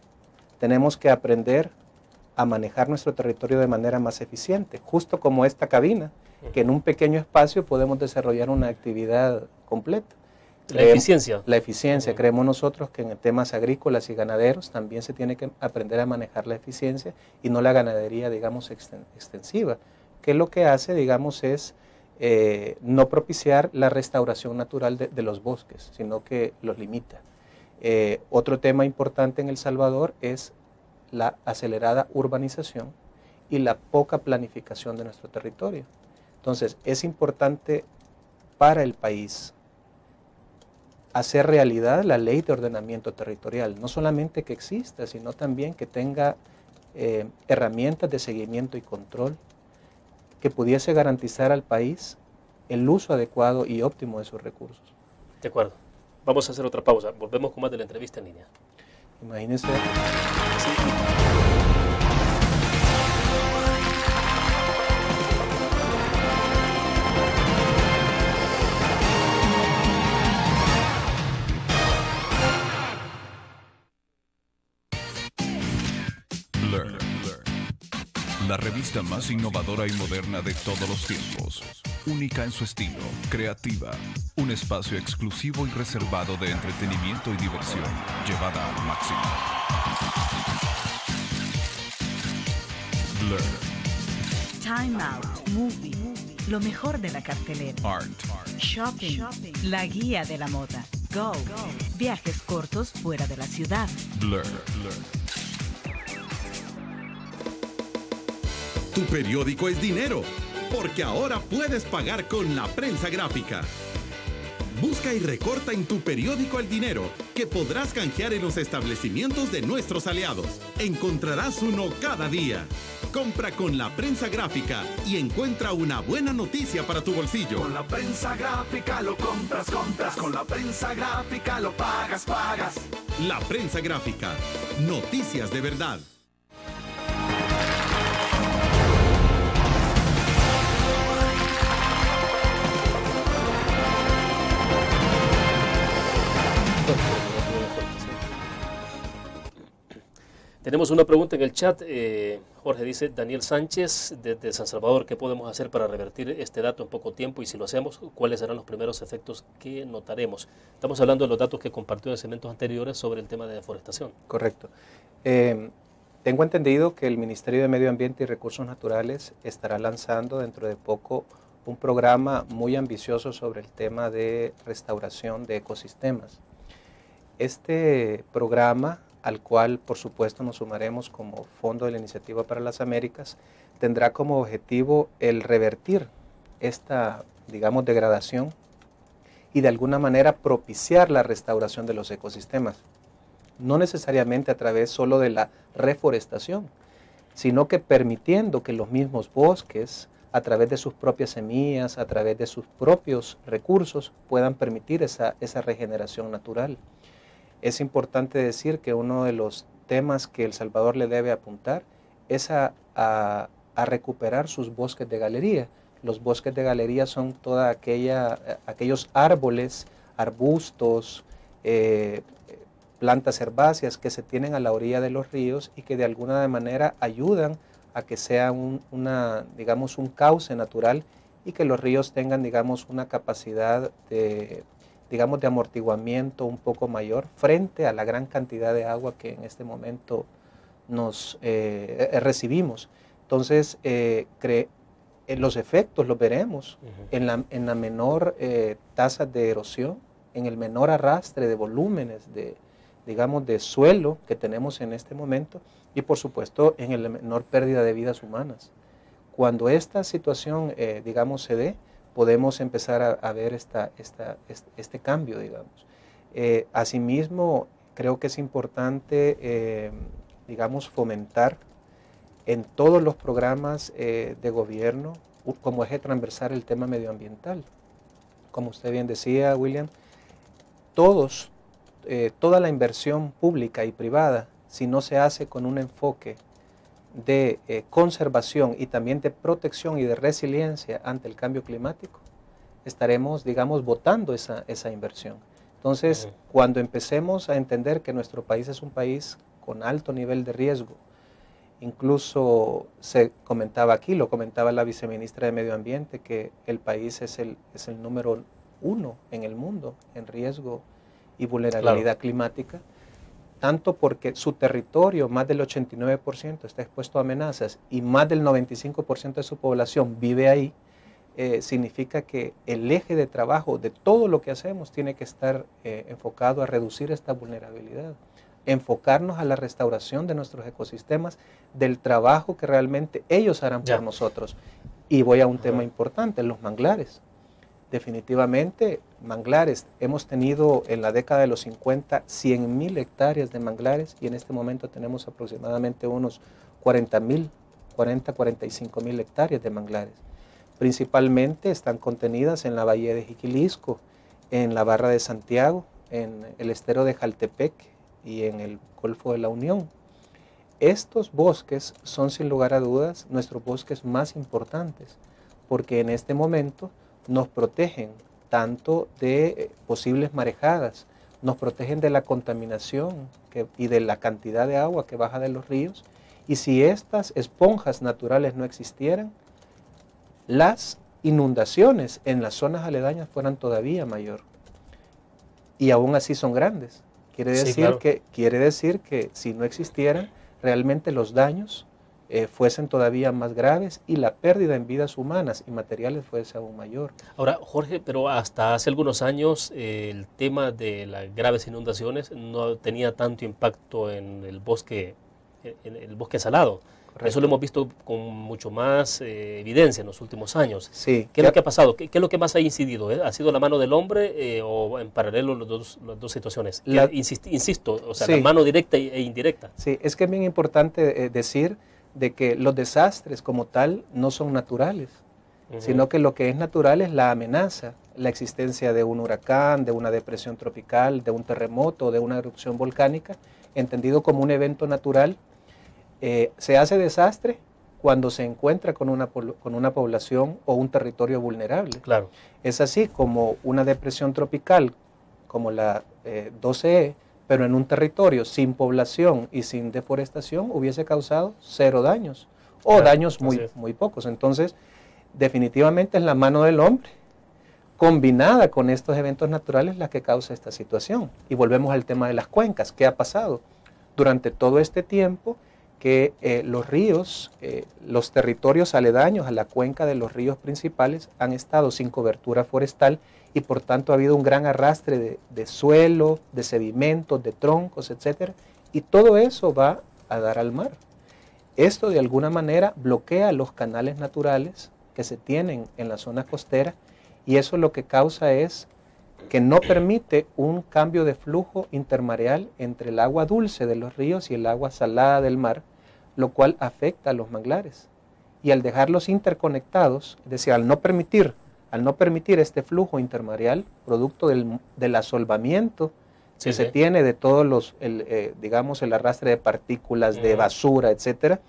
tenemos que aprender a manejar nuestro territorio de manera más eficiente, justo como esta cabina, que en un pequeño espacio podemos desarrollar una actividad completa. La eficiencia. La eficiencia. Creemos nosotros que en temas agrícolas y ganaderos también se tiene que aprender a manejar la eficiencia y no la ganadería, digamos, extensiva, que lo que hace, digamos, es no propiciar la restauración natural de los bosques, sino que los limita. Otro tema importante en El Salvador es la acelerada urbanización y la poca planificación de nuestro territorio. Entonces, es importante para el país hacer realidad la ley de ordenamiento territorial, no solamente que exista, sino también que tenga herramientas de seguimiento y control que pudiese garantizar al país el uso adecuado y óptimo de sus recursos. De acuerdo. Vamos a hacer otra pausa. Volvemos con más de la entrevista en línea. Imagínense. Blur, la revista más innovadora y moderna de todos los tiempos. Única en su estilo, creativa, un espacio exclusivo y reservado de entretenimiento y diversión, llevada al máximo. Blur. Time Out, Movie, lo mejor de la cartelera. Art. Shopping, la guía de la moda. Go, viajes cortos fuera de la ciudad. Blur. Tu periódico es dinero, porque ahora puedes pagar con la prensa gráfica. Busca y recorta en tu periódico el dinero que podrás canjear en los establecimientos de nuestros aliados. Encontrarás uno cada día. Compra con la prensa gráfica y encuentra una buena noticia para tu bolsillo. Con la prensa gráfica lo compras. Con la prensa gráfica lo pagas. La prensa gráfica. Noticias de verdad. Tenemos una pregunta en el chat. Jorge dice, Daniel Sánchez, desde San Salvador, ¿qué podemos hacer para revertir este dato en poco tiempo? Y si lo hacemos, ¿cuáles serán los primeros efectos que notaremos? Estamos hablando de los datos que compartió en segmentos anteriores sobre el tema de deforestación. Correcto. Tengo entendido que el Ministerio de Medio Ambiente y Recursos Naturales estará lanzando dentro de poco un programa muy ambicioso sobre el tema de restauración de ecosistemas. Este programa, al cual por supuesto nos sumaremos como Fondo de la Iniciativa para las Américas, tendrá como objetivo el revertir esta, digamos, degradación y de alguna manera propiciar la restauración de los ecosistemas. No necesariamente a través solo de la reforestación, sino que permitiendo que los mismos bosques, a través de sus propias semillas, a través de sus propios recursos, puedan permitir esa regeneración natural. Es importante decir que uno de los temas que El Salvador le debe apuntar es a recuperar sus bosques de galería. Los bosques de galería son toda aquellos árboles, arbustos, plantas herbáceas que se tienen a la orilla de los ríos y que de alguna manera ayudan a que sea digamos, un cauce natural y que los ríos tengan, digamos, una capacidad de amortiguamiento un poco mayor frente a la gran cantidad de agua que en este momento nos recibimos. Entonces, los efectos los veremos en la menor tasa de erosión, en el menor arrastre de volúmenes de suelo que tenemos en este momento y por supuesto en la menor pérdida de vidas humanas. Cuando esta situación, se dé, podemos empezar a ver este cambio, digamos. Asimismo, creo que es importante, digamos, fomentar en todos los programas de gobierno como eje transversal el tema medioambiental. Como usted bien decía, William, toda la inversión pública y privada, si no se hace con un enfoque de conservación y también de protección y de resiliencia ante el cambio climático, estaremos, digamos, botando esa inversión. Entonces, cuando empecemos a entender que nuestro país es un país con alto nivel de riesgo, incluso se comentaba aquí, lo comentaba la viceministra de Medio Ambiente, que el país es el número 1 en el mundo en riesgo y vulnerabilidad climática, tanto porque su territorio, más del 89% está expuesto a amenazas y más del 95% de su población vive ahí, significa que el eje de trabajo de todo lo que hacemos tiene que estar enfocado a reducir esta vulnerabilidad, enfocarnos a la restauración de nuestros ecosistemas, del trabajo que realmente ellos harán por nosotros. Y voy a un tema importante, los manglares. Definitivamente, manglares, hemos tenido en la década de los 50 100.000 hectáreas de manglares y en este momento tenemos aproximadamente unos 45.000 hectáreas de manglares. Principalmente están contenidas en la bahía de Jiquilisco, en la Barra de Santiago, en el estero de Jaltepec y en el Golfo de la Unión. Estos bosques son sin lugar a dudas nuestros bosques más importantes porque en este momento nos protegen tanto de posibles marejadas, nos protegen de la contaminación y de la cantidad de agua que baja de los ríos, y si estas esponjas naturales no existieran, las inundaciones en las zonas aledañas fueran todavía mayor, y aún así son grandes. Quiere decir que si no existieran, realmente los daños fuesen todavía más graves y la pérdida en vidas humanas y materiales fuese aún mayor. Ahora, Jorge, pero hasta hace algunos años el tema de las graves inundaciones no tenía tanto impacto en el bosque salado. Correcto. Eso lo hemos visto con mucho más evidencia en los últimos años. Sí. ¿Qué es lo que ha pasado? ¿Qué es lo que más ha incidido? ¿Ha sido la mano del hombre o en paralelo las dos situaciones? Insisto, o sea, la mano directa e indirecta. Sí, es que es bien importante decir de que los desastres como tal no son naturales, sino que lo que es natural es la amenaza, la existencia de un huracán, de una depresión tropical, de un terremoto, de una erupción volcánica, entendido como un evento natural. Se hace desastre cuando se encuentra con una población o un territorio vulnerable. Claro. Es así como una depresión tropical, como la 12E, pero en un territorio sin población y sin deforestación hubiese causado 0 daños o daños muy pocos. Entonces, definitivamente es la mano del hombre combinada con estos eventos naturales la que causa esta situación. Y volvemos al tema de las cuencas. ¿Qué ha pasado? Durante todo este tiempo que los ríos, los territorios aledaños a la cuenca de los ríos principales han estado sin cobertura forestal y por tanto ha habido un gran arrastre de suelo, de sedimentos, de troncos, etc. Y todo eso va a dar al mar. Esto de alguna manera bloquea los canales naturales que se tienen en la zona costera y eso lo que causa es que no permite un cambio de flujo intermareal entre el agua dulce de los ríos y el agua salada del mar, lo cual afecta a los manglares. Y al dejarlos interconectados, es decir, al no permitir este flujo intermareal, producto del asolvamiento que se tiene de todos digamos, el arrastre de partículas, de basura, etcétera,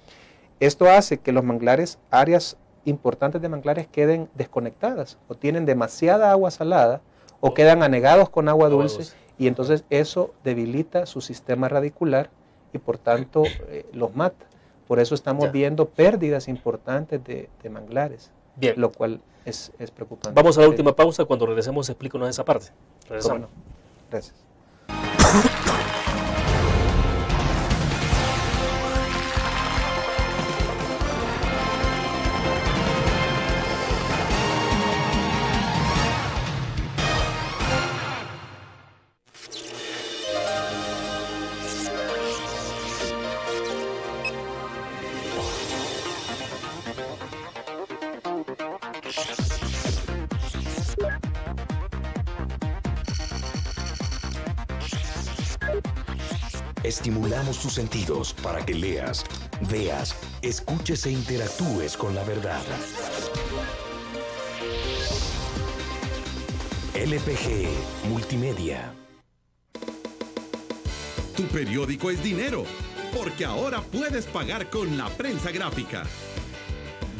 esto hace que los manglares, áreas importantes de manglares queden desconectadas o tienen demasiada agua salada o quedan anegados con agua dulce y entonces eso debilita su sistema radicular y por tanto los mata. Por eso estamos viendo pérdidas importantes de manglares, lo cual es preocupante. Vamos a la última pausa, cuando regresemos explícanos esa parte. Regresamos. No? Gracias. Estimulamos tus sentidos para que leas, veas, escuches e interactúes con la verdad. LPG Multimedia. Tu periódico es dinero, porque ahora puedes pagar con la prensa gráfica.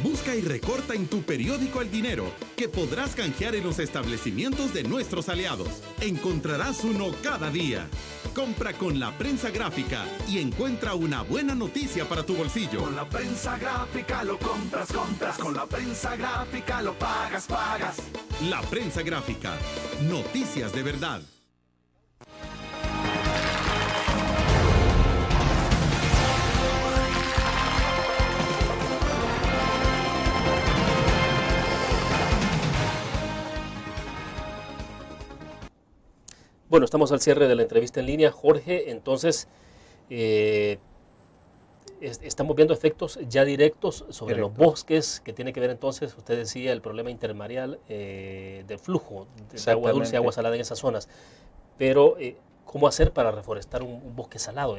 Busca y recorta en tu periódico el dinero que podrás canjear en los establecimientos de nuestros aliados. Encontrarás uno cada día. Compra con la prensa gráfica y encuentra una buena noticia para tu bolsillo. Con la prensa gráfica lo compras, compras. Con la prensa gráfica lo pagas, pagas. La prensa gráfica. Noticias de verdad. Bueno, estamos al cierre de la entrevista en línea. Jorge, entonces, estamos viendo efectos ya directos sobre los bosques, que tiene que ver entonces, usted decía, el problema intermareal del flujo de agua dulce y agua salada en esas zonas. Pero, ¿cómo hacer para reforestar un bosque salado?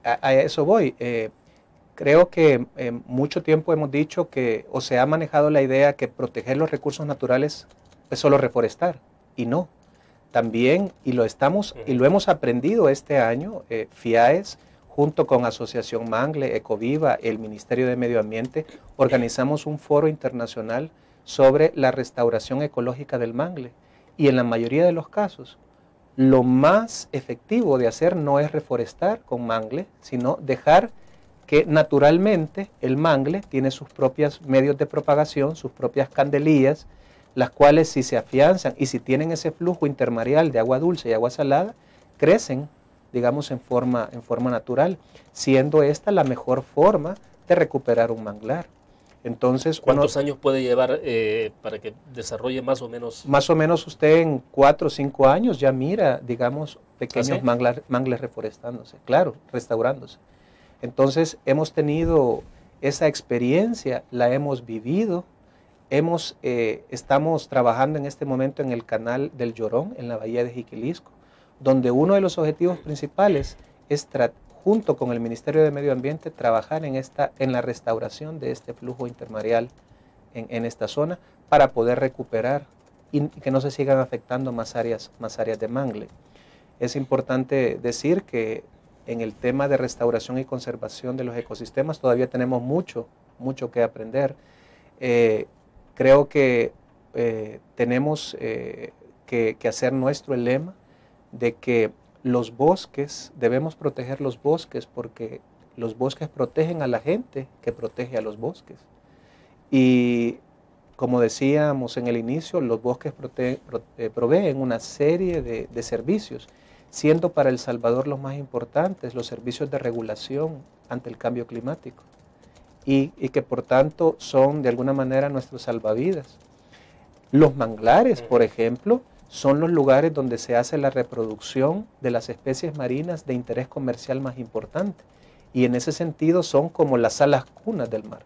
A eso voy. Creo que mucho tiempo hemos dicho que, o se ha manejado la idea que proteger los recursos naturales es solo reforestar, y no. También, y lo hemos aprendido este año, FIAES, junto con Asociación Mangle, Ecoviva, el Ministerio de Medio Ambiente, organizamos un foro internacional sobre la restauración ecológica del mangle. Y en la mayoría de los casos, lo más efectivo de hacer no es reforestar con mangle, sino dejar que naturalmente el mangle tiene sus propios medios de propagación, sus propias candelillas, las cuales si se afianzan y si tienen ese flujo intermareal de agua dulce y agua salada, crecen, digamos, en forma natural, siendo esta la mejor forma de recuperar un manglar. Entonces, ¿cuántos años puede llevar para que desarrolle más o menos? Más o menos usted en 4 o 5 años ya mira, digamos, pequeños mangles reforestándose, claro, restaurándose. Entonces, hemos tenido esa experiencia, la hemos vivido. Estamos trabajando en este momento en el canal del Llorón, en la bahía de Jiquilisco, donde uno de los objetivos principales es, junto con el Ministerio de Medio Ambiente, trabajar en la restauración de este flujo intermareal en esta zona para poder recuperar y que no se sigan afectando más áreas de mangle. Es importante decir que en el tema de restauración y conservación de los ecosistemas todavía tenemos mucho que aprender. Creo que tenemos que hacer nuestro el lema de que los bosques, debemos proteger los bosques porque los bosques protegen a la gente que protege a los bosques. Y como decíamos en el inicio, los bosques proveen una serie de servicios, siendo para El Salvador los más importantes los servicios de regulación ante el cambio climático. Y que por tanto son de alguna manera nuestros salvavidas. Los manglares, por ejemplo, son los lugares donde se hace la reproducción de las especies marinas de interés comercial más importante, y en ese sentido son como las salas cunas del mar.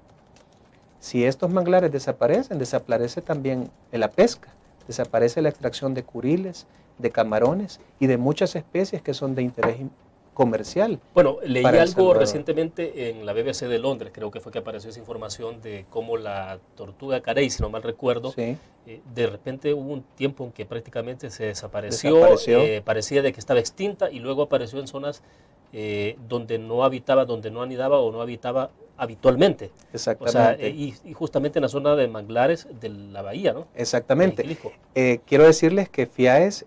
Si estos manglares desaparecen, desaparece también la pesca, desaparece la extracción de curiles, de camarones y de muchas especies que son de interés comercial. Bueno, leí algo recientemente en la BBC de Londres, creo que fue que apareció esa información de cómo la tortuga carey, si no mal recuerdo, sí, de repente hubo un tiempo en que prácticamente se desapareció. Parecía de que estaba extinta y luego apareció en zonas donde no habitaba, donde no anidaba o no habitaba habitualmente. Exactamente. O sea, y justamente en la zona de manglares de la bahía, ¿no? Exactamente. Quiero decirles que FIAES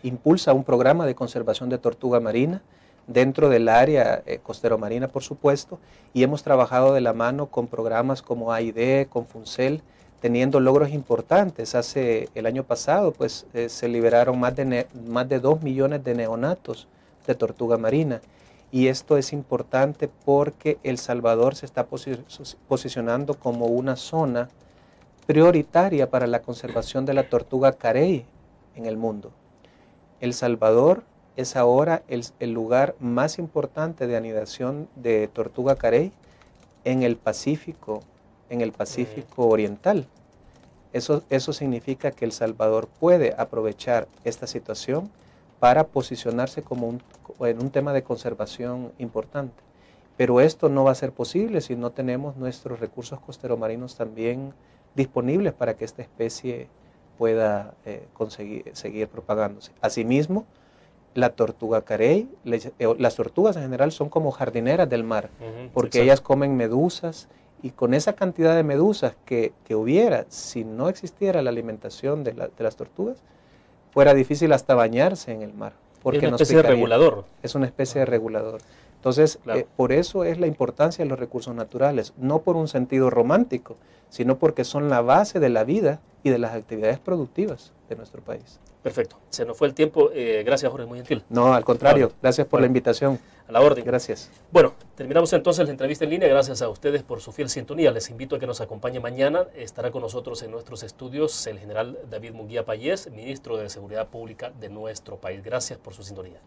impulsa un programa de conservación de tortuga marina dentro del área costero marina, por supuesto, y hemos trabajado de la mano con programas como AID, con FUNCEL, teniendo logros importantes. El año pasado pues, se liberaron más de 2 millones de neonatos de tortuga marina, y esto es importante porque El Salvador se está posicionando como una zona prioritaria para la conservación de la tortuga carey en el mundo. El Salvador es ahora el lugar más importante de anidación de tortuga carey en el Pacífico Oriental. Eso significa que El Salvador puede aprovechar esta situación para posicionarse como en un tema de conservación importante. Pero esto no va a ser posible si no tenemos nuestros recursos costeromarinos también disponibles para que esta especie pueda seguir propagándose. Asimismo, la tortuga carey, las tortugas en general son como jardineras del mar, porque ellas comen medusas, y con esa cantidad de medusas que hubiera, si no existiera la alimentación de las tortugas, fuera difícil hasta bañarse en el mar. Porque es una especie de regulador. Es una especie de regulador. Entonces, claro, por eso es la importancia de los recursos naturales, no por un sentido romántico, sino porque son la base de la vida y de las actividades productivas de nuestro país. Perfecto. Se nos fue el tiempo. Gracias, Jorge, muy gentil. No, al contrario. Gracias por la invitación. A la orden. Gracias. Bueno, terminamos entonces la entrevista en línea. Gracias a ustedes por su fiel sintonía. Les invito a que nos acompañe mañana. Estará con nosotros en nuestros estudios el general David Munguía Payés, ministro de Seguridad Pública de nuestro país. Gracias por su sintonía.